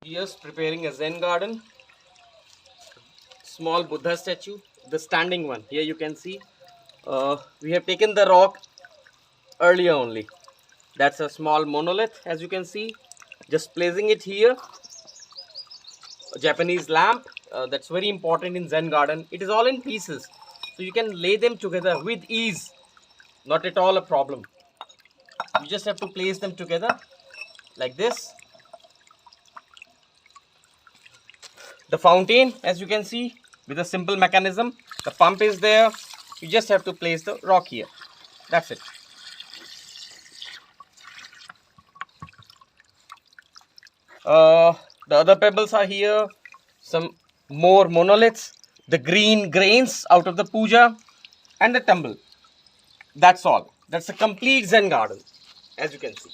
Here's preparing a Zen garden. Small Buddha statue, the standing one. Here you can see. We have taken the rock earlier only. That's a small monolith, as you can see. Just placing it here. A Japanese lamp. That's very important in Zen garden. It is all in pieces, so you can lay them together with ease. Not at all a problem. You just have to place them together like this. The fountain, as you can see, with a simple mechanism. The pump is there. You just have to place the rock here. That's it. The other pebbles are here. Some more monoliths. The green grains out of the puja. And the tumble. That's all. That's a complete Zen garden, as you can see.